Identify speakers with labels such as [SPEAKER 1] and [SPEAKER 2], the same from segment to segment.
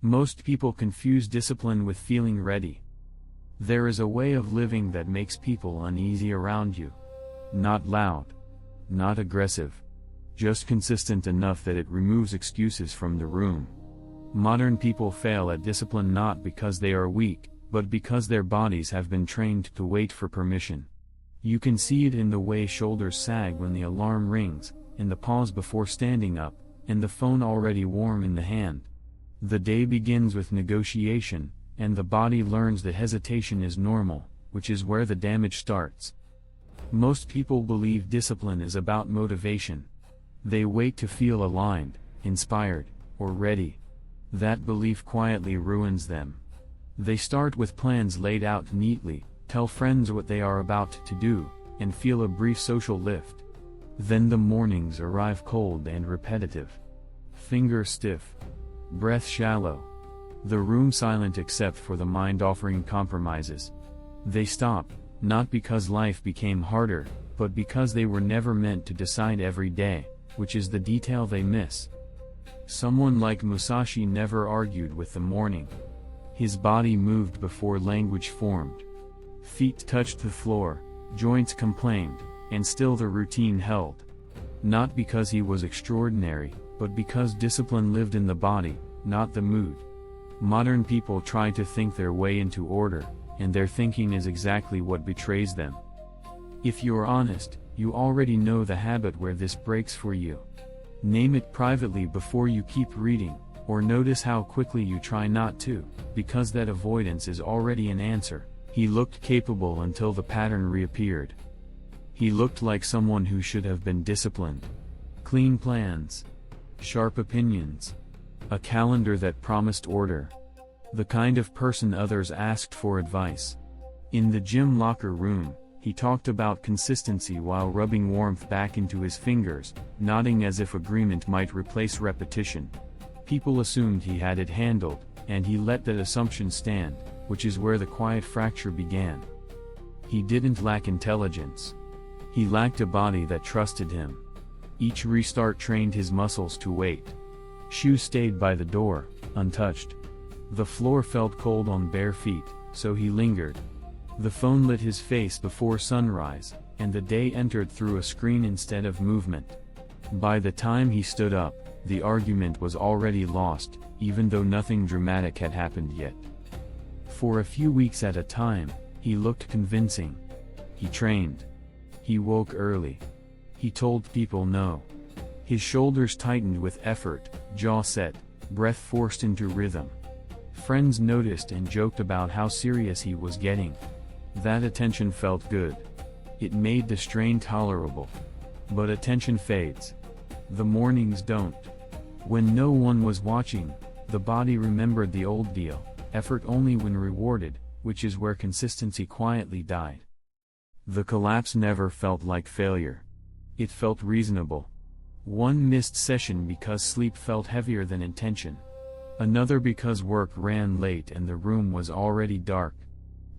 [SPEAKER 1] Most people confuse discipline with feeling ready. There is a way of living that makes people uneasy around you. Not loud. Not aggressive. Just consistent enough that it removes excuses from the room. Modern people fail at discipline not because they are weak, but because their bodies have been trained to wait for permission. You can see it in the way shoulders sag when the alarm rings, in the pause before standing up, and the phone already warm in the hand. The day begins with negotiation, and the body learns that hesitation is normal, which is where the damage starts. Most people believe discipline is about motivation. They wait to feel aligned, inspired, or ready. That belief quietly ruins them. They start with plans laid out neatly, tell friends what they are about to do, and feel a brief social lift. Then the mornings arrive cold and repetitive. Fingers stiff. Breath shallow. The room silent except for the mind offering compromises. They stop, not because life became harder, but because they were never meant to decide every day, which is the detail they miss. Someone like Musashi never argued with the morning. His body moved before language formed. Feet touched the floor, joints complained, and still the routine held. Not because he was extraordinary, but because discipline lived in the body, not the mood. Modern people try to think their way into order, and their thinking is exactly what betrays them. If you're honest, you already know the habit where this breaks for you. Name it privately before you keep reading, or notice how quickly you try not to, because that avoidance is already an answer. He looked capable until the pattern reappeared. He looked like someone who should have been disciplined. Clean plans. Sharp opinions. A calendar that promised order. The kind of person others asked for advice. In the gym locker room, he talked about consistency while rubbing warmth back into his fingers, nodding as if agreement might replace repetition. People assumed he had it handled, and he let that assumption stand, which is where the quiet fracture began. He didn't lack intelligence. He lacked a body that trusted him. Each restart trained his muscles to wait. Shoes stayed by the door, untouched. The floor felt cold on bare feet, so he lingered. The phone lit his face before sunrise, and the day entered through a screen instead of movement. By the time he stood up, the argument was already lost, even though nothing dramatic had happened yet. For a few weeks at a time, he looked convincing. He trained. He woke early. He told people no. His shoulders tightened with effort, jaw set, breath forced into rhythm. Friends noticed and joked about how serious he was getting. That attention felt good. It made the strain tolerable. But attention fades. The mornings don't. When no one was watching, the body remembered the old deal, effort only when rewarded, which is where consistency quietly died. The collapse never felt like failure. It felt reasonable. One missed session because sleep felt heavier than intention. Another because work ran late and the room was already dark.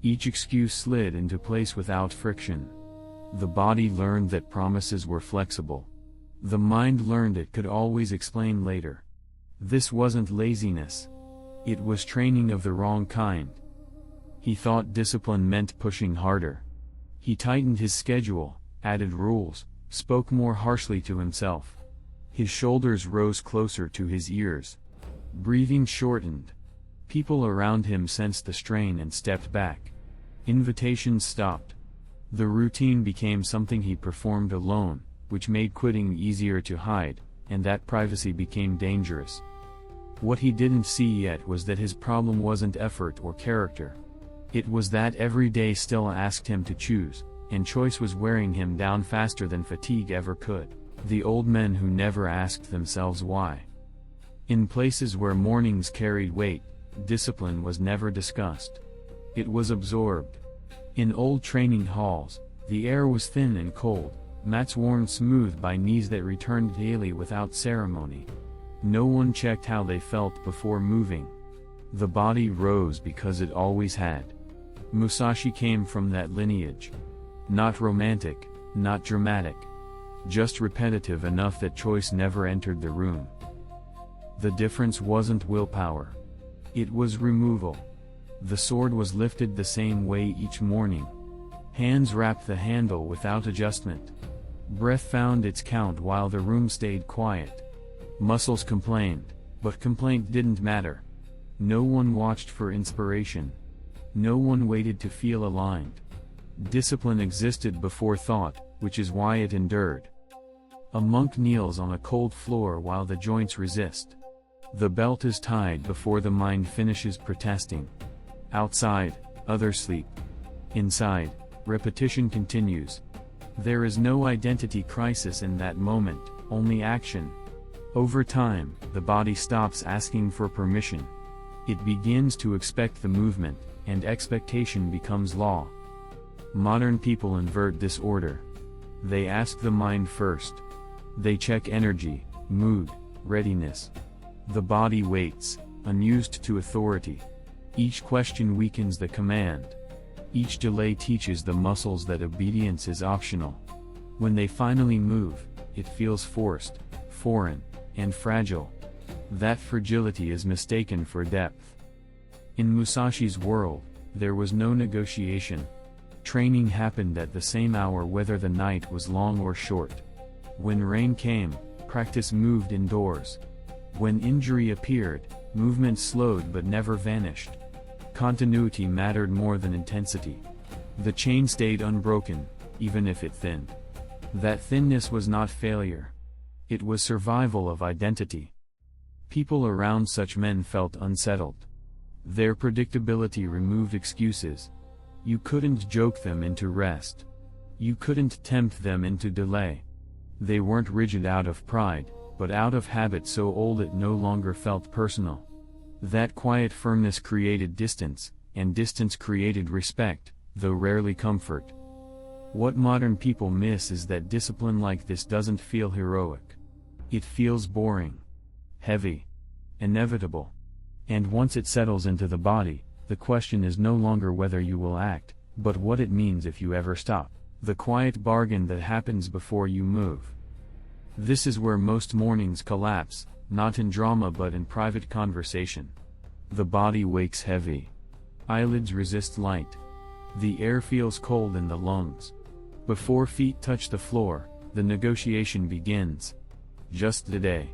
[SPEAKER 1] Each excuse slid into place without friction. The body learned that promises were flexible. The mind learned it could always explain later. This wasn't laziness. It was training of the wrong kind. He thought discipline meant pushing harder. He tightened his schedule, added rules, spoke more harshly to himself. His shoulders rose closer to his ears. Breathing shortened. People around him sensed the strain and stepped back. Invitations stopped. The routine became something he performed alone, which made quitting easier to hide, and that privacy became dangerous. What he didn't see yet was that his problem wasn't effort or character. It was that every day still asked him to choose, and choice was wearing him down faster than fatigue ever could. The old men who never asked themselves why. In places where mornings carried weight, discipline was never discussed. It was absorbed. In old training halls, the air was thin and cold, mats worn smooth by knees that returned daily without ceremony. No one checked how they felt before moving. The body rose because it always had. Musashi came from that lineage. Not romantic, not dramatic. Just repetitive enough that choice never entered the room. The difference wasn't willpower. It was removal. The sword was lifted the same way each morning. Hands wrapped the handle without adjustment. Breath found its count while the room stayed quiet. Muscles complained, but complaint didn't matter. No one watched for inspiration. No one waited to feel aligned. Discipline existed before thought, which is why it endured. A monk kneels on a cold floor while the joints resist. The belt is tied before the mind finishes protesting. Outside, others sleep. Inside, repetition continues. There is no identity crisis in that moment, only action. Over time, the body stops asking for permission. It begins to expect the movement, and expectation becomes law. Modern people invert this order. They ask the mind first. They check energy, mood, readiness. The body waits, unused to authority. Each question weakens the command. Each delay teaches the muscles that obedience is optional. When they finally move, it feels forced, foreign, and fragile. That fragility is mistaken for depth. In Musashi's world, there was no negotiation. Training happened at the same hour whether the night was long or short. When rain came, practice moved indoors. When injury appeared, movement slowed but never vanished. Continuity mattered more than intensity. The chain stayed unbroken, even if it thinned. That thinness was not failure. It was survival of identity. People around such men felt unsettled. Their predictability removed excuses. You couldn't joke them into rest. You couldn't tempt them into delay. They weren't rigid out of pride, but out of habit so old it no longer felt personal. That quiet firmness created distance, and distance created respect, though rarely comfort. What modern people miss is that discipline like this doesn't feel heroic. It feels boring, heavy, inevitable. And once it settles into the body, the question is no longer whether you will act, but what it means if you ever stop. The quiet bargain that happens before you move. This is where most mornings collapse, not in drama but in private conversation. The body wakes heavy. Eyelids resist light. The air feels cold in the lungs. Before feet touch the floor, the negotiation begins. Just today.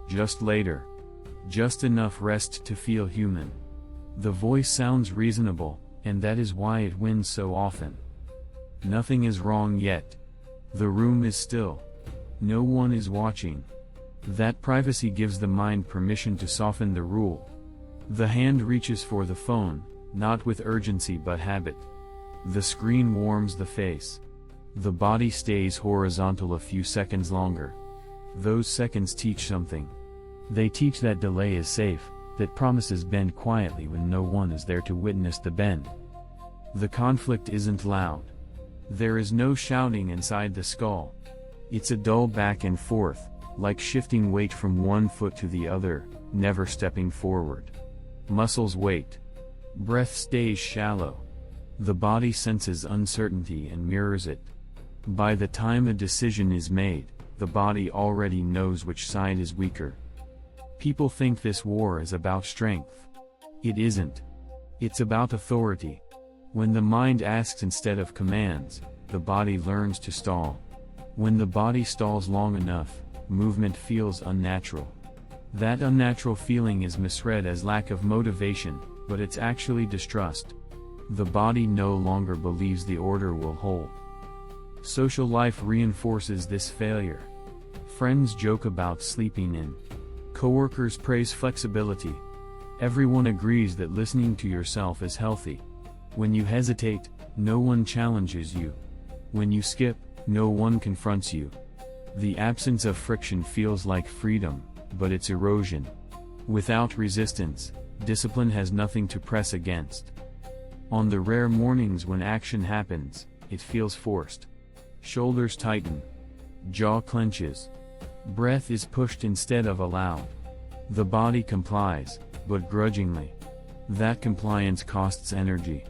[SPEAKER 1] Just later. Just enough rest to feel human. The voice sounds reasonable, and that is why it wins so often. Nothing is wrong yet. The room is still. No one is watching. That privacy gives the mind permission to soften the rule. The hand reaches for the phone, not with urgency but habit. The screen warms the face. The body stays horizontal a few seconds longer. Those seconds teach something. They teach that delay is safe, that promises bend quietly when no one is there to witness the bend. The conflict isn't loud. There is no shouting inside the skull. It's a dull back and forth, like shifting weight from one foot to the other, never stepping forward. Muscles wait. Breath stays shallow. The body senses uncertainty and mirrors it. By the time a decision is made, the body already knows which side is weaker. People think this war is about strength. It isn't. It's about authority. When the mind asks instead of commands, the body learns to stall. When the body stalls long enough, movement feels unnatural. That unnatural feeling is misread as lack of motivation, but it's actually distrust. The body no longer believes the order will hold. Social life reinforces this failure. Friends joke about sleeping in. Coworkers praise flexibility. Everyone agrees that listening to yourself is healthy. When you hesitate, no one challenges you. When you skip, no one confronts you. The absence of friction feels like freedom, but it's erosion. Without resistance, discipline has nothing to press against. On the rare mornings when action happens, it feels forced. Shoulders tighten. Jaw clenches. Breath is pushed instead of allowed. The body complies, but grudgingly. That compliance costs energy.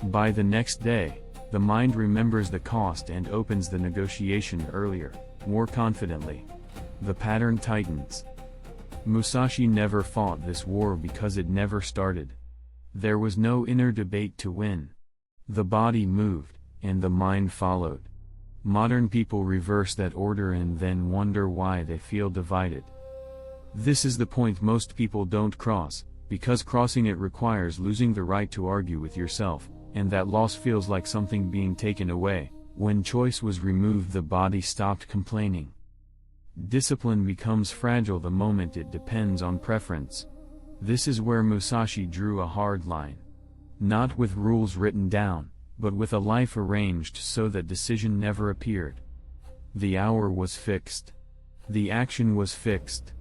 [SPEAKER 1] By the next day, the mind remembers the cost and opens the negotiation earlier, more confidently. The pattern tightens. Musashi never fought this war because it never started. There was no inner debate to win. The body moved, and the mind followed. Modern people reverse that order and then wonder why they feel divided. This is the point most people don't cross, because crossing it requires losing the right to argue with yourself, and that loss feels like something being taken away. When choice was removed, the body stopped complaining. Discipline becomes fragile the moment it depends on preference. This is where Musashi drew a hard line. Not with rules written down, but with a life arranged so that decision never appeared. The hour was fixed. The action was fixed.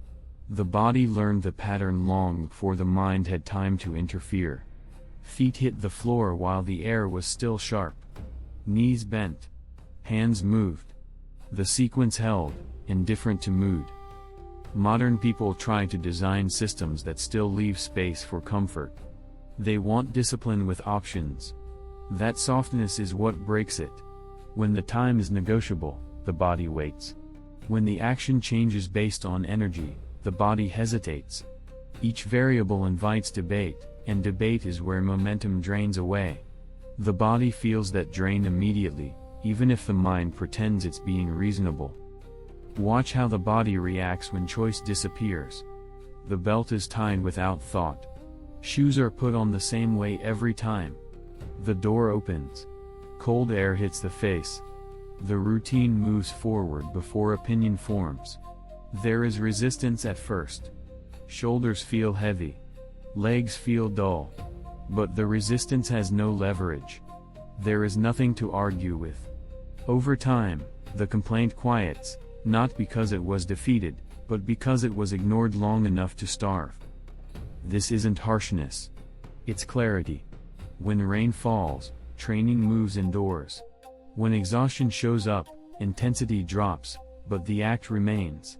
[SPEAKER 1] The body learned the pattern long before the mind had time to interfere. Feet hit the floor while the air was still sharp. Knees bent. Hands moved. The sequence held, indifferent to mood. Modern people try to design systems that still leave space for comfort. They want discipline with options. That softness is what breaks it. When the time is negotiable, the body waits. When the action changes based on energy, the body hesitates. Each variable invites debate, and debate is where momentum drains away. The body feels that drain immediately, even if the mind pretends it's being reasonable. Watch how the body reacts when choice disappears. The belt is tied without thought. Shoes are put on the same way every time. The door opens. Cold air hits the face. The routine moves forward before opinion forms. There is resistance at first. Shoulders feel heavy. Legs feel dull. But the resistance has no leverage. There is nothing to argue with. Over time, the complaint quiets, not because it was defeated, but because it was ignored long enough to starve. This isn't harshness. It's clarity. When rain falls, training moves indoors. When exhaustion shows up, intensity drops, but the act remains.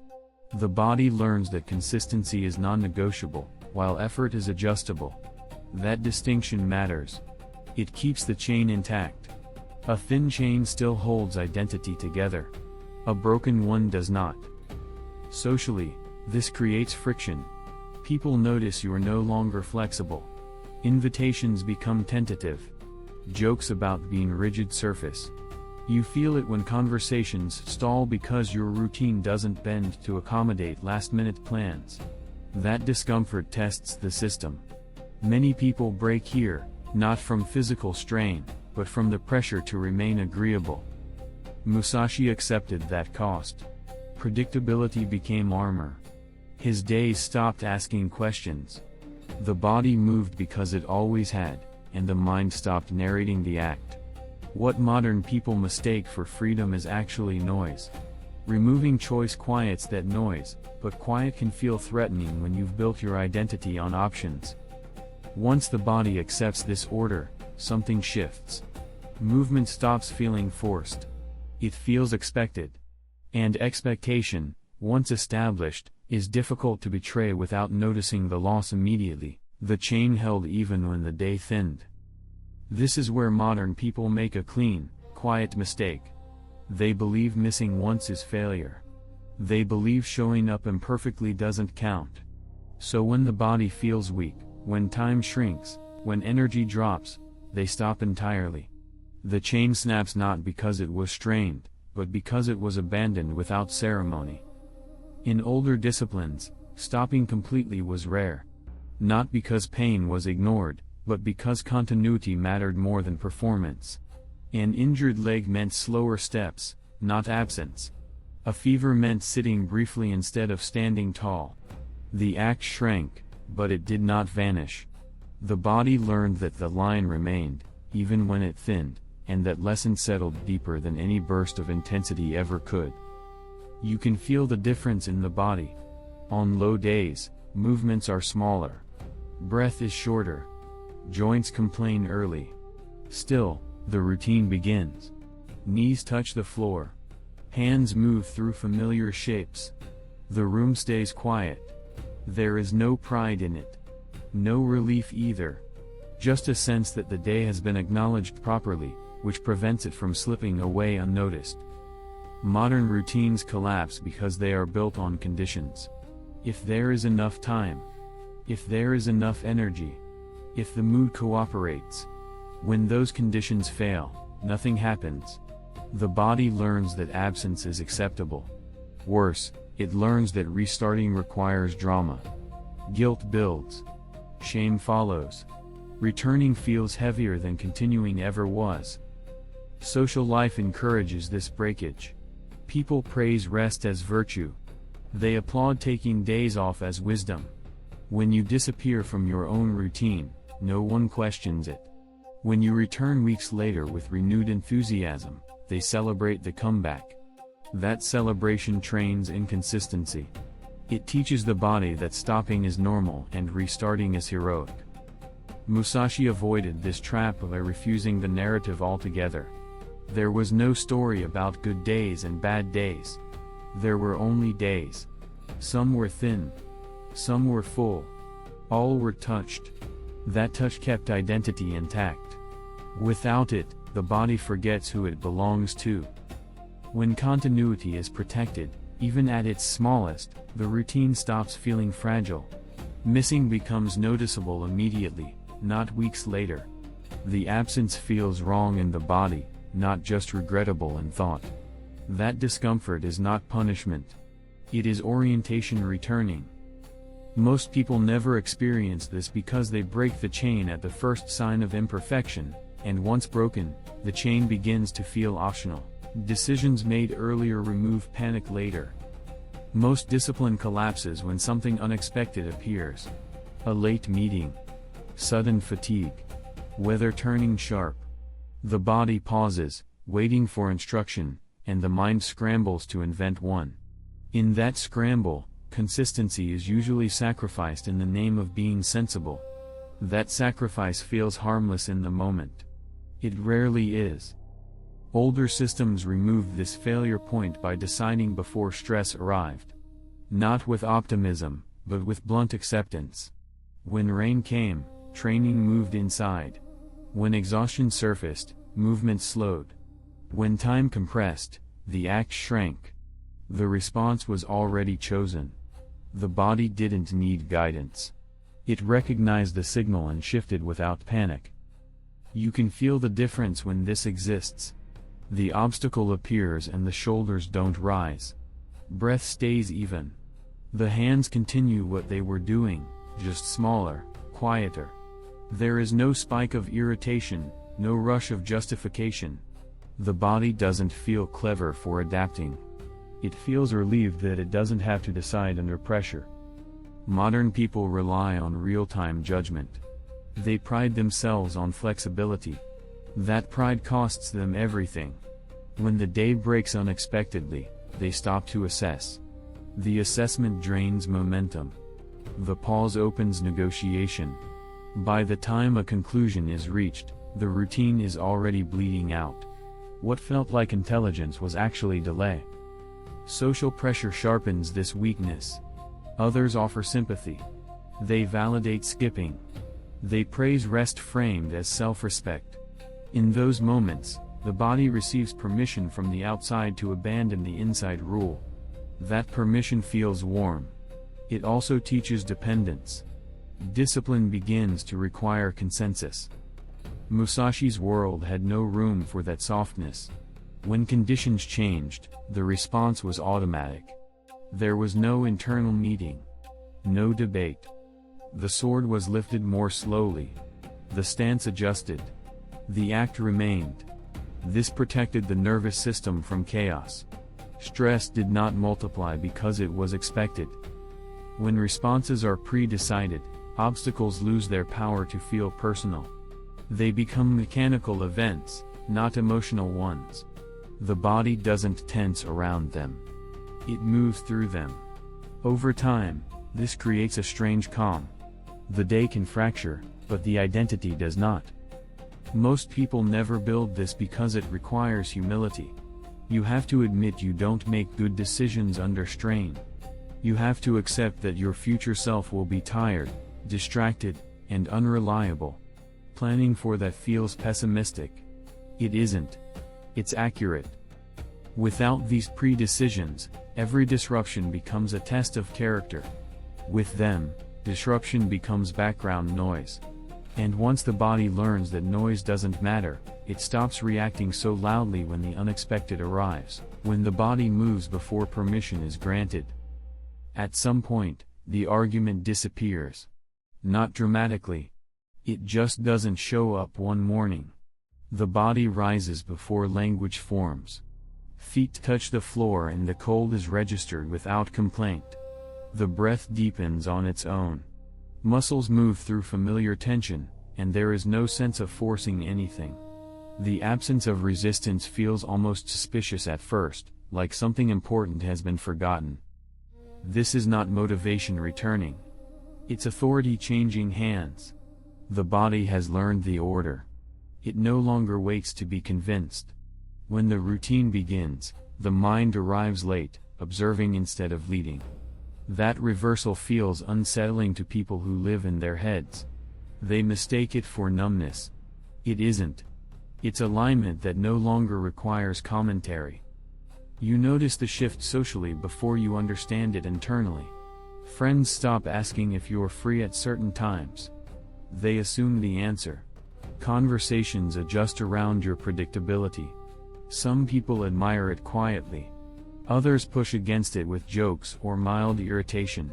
[SPEAKER 1] The body learns that consistency is non-negotiable, while effort is adjustable. That distinction matters. It keeps the chain intact. A thin chain still holds identity together. A broken one does not. Socially, this creates friction. People notice you are no longer flexible. Invitations become tentative. Jokes about being rigid surface. You feel it when conversations stall because your routine doesn't bend to accommodate last-minute plans. That discomfort tests the system. Many people break here, not from physical strain, but from the pressure to remain agreeable. Musashi accepted that cost. Predictability became armor. His days stopped asking questions. The body moved because it always had, and the mind stopped narrating the act. What modern people mistake for freedom is actually noise. Removing choice quiets that noise, but quiet can feel threatening when you've built your identity on options. Once the body accepts this order, something shifts. Movement stops feeling forced. It feels expected. And expectation, once established, is difficult to betray without noticing the loss immediately. The chain held even when the day thinned. This is where modern people make a clean, quiet mistake. They believe missing once is failure. They believe showing up imperfectly doesn't count. So when the body feels weak, when time shrinks, when energy drops, they stop entirely. The chain snaps not because it was strained, but because it was abandoned without ceremony. In older disciplines, stopping completely was rare. Not because pain was ignored, but because continuity mattered more than performance. An injured leg meant slower steps, not absence. A fever meant sitting briefly instead of standing tall. The act shrank, but it did not vanish. The body learned that the line remained, even when it thinned, and that lesson settled deeper than any burst of intensity ever could. You can feel the difference in the body. On low days, movements are smaller. Breath is shorter. Joints complain early. Still, the routine begins. Knees touch the floor. Hands move through familiar shapes. The room stays quiet. There is no pride in it. No relief either. Just a sense that the day has been acknowledged properly, which prevents it from slipping away unnoticed. Modern routines collapse because they are built on conditions. if there is enough time, if there is enough energy, if the mood cooperates. When those conditions fail, nothing happens. The body learns that absence is acceptable. Worse, it learns that restarting requires drama. Guilt builds. Shame follows. Returning feels heavier than continuing ever was. Social life encourages this breakage. People praise rest as virtue. They applaud taking days off as wisdom. When you disappear from your own routine, no one questions it. When you return weeks later with renewed enthusiasm, they celebrate the comeback. That celebration trains inconsistency. It teaches the body that stopping is normal and restarting is heroic. Musashi avoided this trap by refusing the narrative altogether. There was no story about good days and bad days. There were only days. Some were thin. Some were full. All were touched. That touch kept identity intact. Without it, the body forgets who it belongs to. When continuity is protected, even at its smallest, the routine stops feeling fragile. Missing becomes noticeable immediately, not weeks later. The absence feels wrong in the body, not just regrettable in thought. That discomfort is not punishment. It is orientation returning. Most people never experience this because they break the chain at the first sign of imperfection, and once broken, the chain begins to feel optional. Decisions made earlier remove panic later. Most discipline collapses when something unexpected appears. A late meeting. Sudden fatigue. Weather turning sharp. The body pauses, waiting for instruction, and the mind scrambles to invent one. In that scramble, consistency is usually sacrificed in the name of being sensible. That sacrifice feels harmless in the moment. It rarely is. Older systems removed this failure point by deciding before stress arrived. Not with optimism, but with blunt acceptance. When rain came, training moved inside. When exhaustion surfaced, movement slowed. When time compressed, the act shrank. The response was already chosen. The body didn't need guidance. It recognized the signal and shifted without panic. You can feel the difference when this exists. The obstacle appears and the shoulders don't rise. Breath stays even. The hands continue what they were doing, just smaller, quieter. There is no spike of irritation, no rush of justification. The body doesn't feel clever for adapting. It feels relieved that it doesn't have to decide under pressure. Modern people rely on real-time judgment. They pride themselves on flexibility. That pride costs them everything. When the day breaks unexpectedly, they stop to assess. The assessment drains momentum. The pause opens negotiation. By the time a conclusion is reached, the routine is already bleeding out. What felt like intelligence was actually delay. Social pressure sharpens this weakness. Others offer sympathy. They validate skipping. They praise rest framed as self-respect. In those moments, the body receives permission from the outside to abandon the inside rule. That permission feels warm. It also teaches dependence. Discipline begins to require consensus. Musashi's world had no room for that softness. When conditions changed, the response was automatic. There was no internal meeting. No debate. The sword was lifted more slowly. The stance adjusted. The act remained. This protected the nervous system from chaos. Stress did not multiply because it was expected. When responses are pre-decided, obstacles lose their power to feel personal. They become mechanical events, not emotional ones. The body doesn't tense around them. It moves through them. Over time, this creates a strange calm. The day can fracture, but the identity does not. Most people never build this because it requires humility. You have to admit you don't make good decisions under strain. You have to accept that your future self will be tired, distracted, and unreliable. Planning for that feels pessimistic. It isn't. It's accurate. Without these pre-decisions, every disruption becomes a test of character. With them, disruption becomes background noise. And once the body learns that noise doesn't matter, it stops reacting so loudly when the unexpected arrives, when the body moves before permission is granted. At some point, the argument disappears. Not dramatically. It just doesn't show up one morning. The body rises before language forms. Feet touch the floor and the cold is registered without complaint. The breath deepens on its own. Muscles move through familiar tension, and there is no sense of forcing anything. The absence of resistance feels almost suspicious at first, like something important has been forgotten. This is not motivation returning. It's authority changing hands. The body has learned the order. It no longer waits to be convinced. When the routine begins, the mind arrives late, observing instead of leading. That reversal feels unsettling to people who live in their heads. They mistake it for numbness. It isn't. It's alignment that no longer requires commentary. You notice the shift socially before you understand it internally. Friends stop asking if you're free at certain times. They assume the answer. Conversations adjust around your predictability. Some people admire it quietly. Others push against it with jokes or mild irritation.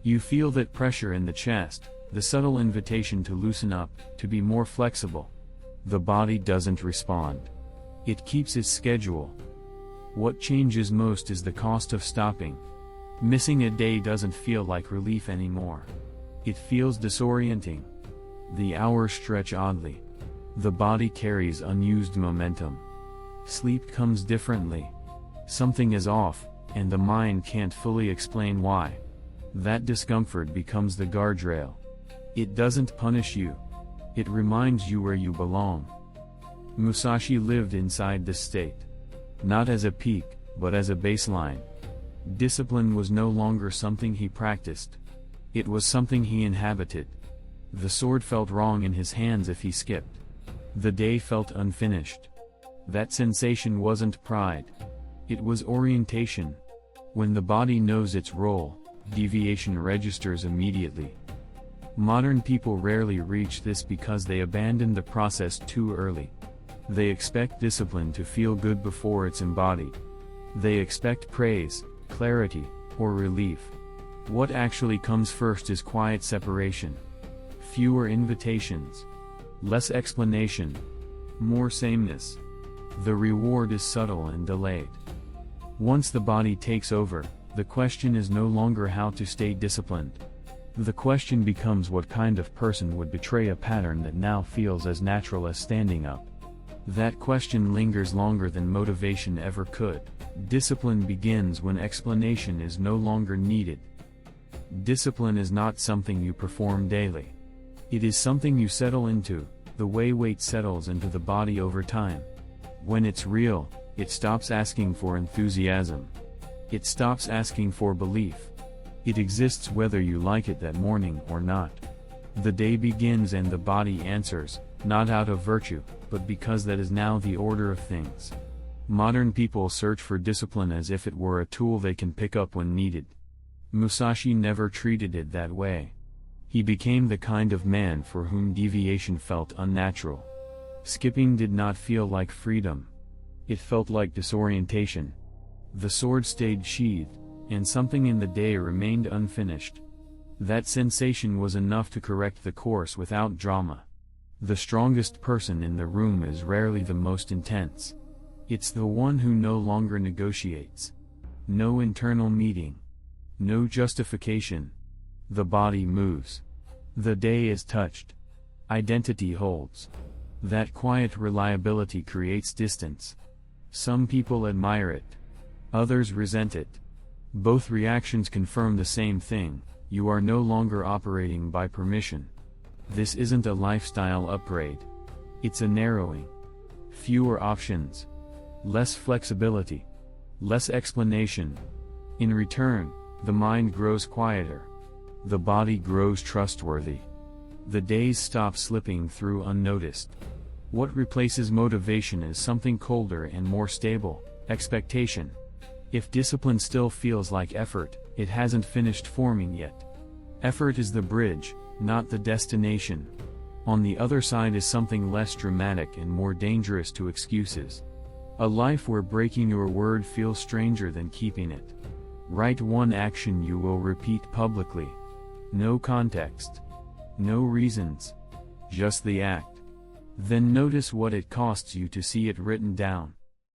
[SPEAKER 1] You feel that pressure in the chest, the subtle invitation to loosen up, to be more flexible. The body doesn't respond. It keeps its schedule. What changes most is the cost of stopping. Missing a day doesn't feel like relief anymore. It feels disorienting. The hours stretch oddly. The body carries unused momentum. Sleep comes differently. Something is off, and the mind can't fully explain why. That discomfort becomes the guardrail. It doesn't punish you. It reminds you where you belong. Musashi lived inside this state. Not as a peak, but as a baseline. Discipline was no longer something he practiced. It was something he inhabited. The sword felt wrong in his hands if he skipped. The day felt unfinished. That sensation wasn't pride. It was orientation. When the body knows its role, deviation registers immediately. Modern people rarely reach this because they abandon the process too early. They expect discipline to feel good before it's embodied. They expect praise, clarity, or relief. What actually comes first is quiet separation. Fewer invitations. Less explanation. More sameness. The reward is subtle and delayed. Once the body takes over, the question is no longer how to stay disciplined. The question becomes what kind of person would betray a pattern that now feels as natural as standing up. That question lingers longer than motivation ever could. Discipline begins when explanation is no longer needed. Discipline is not something you perform daily. It is something you settle into, the way weight settles into the body over time. When it's real, it stops asking for enthusiasm. It stops asking for belief. It exists whether you like it that morning or not. The day begins and the body answers, not out of virtue, but because that is now the order of things. Modern people search for discipline as if it were a tool they can pick up when needed. Musashi never treated it that way. He became the kind of man for whom deviation felt unnatural. Skipping did not feel like freedom. It felt like disorientation. The sword stayed sheathed, and something in the day remained unfinished. That sensation was enough to correct the course without drama. The strongest person in the room is rarely the most intense. It's the one who no longer negotiates. No internal meeting. No justification. The body moves. The day is touched. Identity holds. That quiet reliability creates distance. Some people admire it. Others resent it. Both reactions confirm the same thing: you are no longer operating by permission. This isn't a lifestyle upgrade. It's a narrowing. Fewer options. Less flexibility. Less explanation. In return, the mind grows quieter. The body grows trustworthy. The days stop slipping through unnoticed. What replaces motivation is something colder and more stable: expectation. If discipline still feels like effort, it hasn't finished forming yet. Effort is the bridge, not the destination. On the other side is something less dramatic and more dangerous to excuses. A life where breaking your word feels stranger than keeping it. Write one action you will repeat publicly. No context. No reasons. Just the act. Then notice what it costs you to see it written down.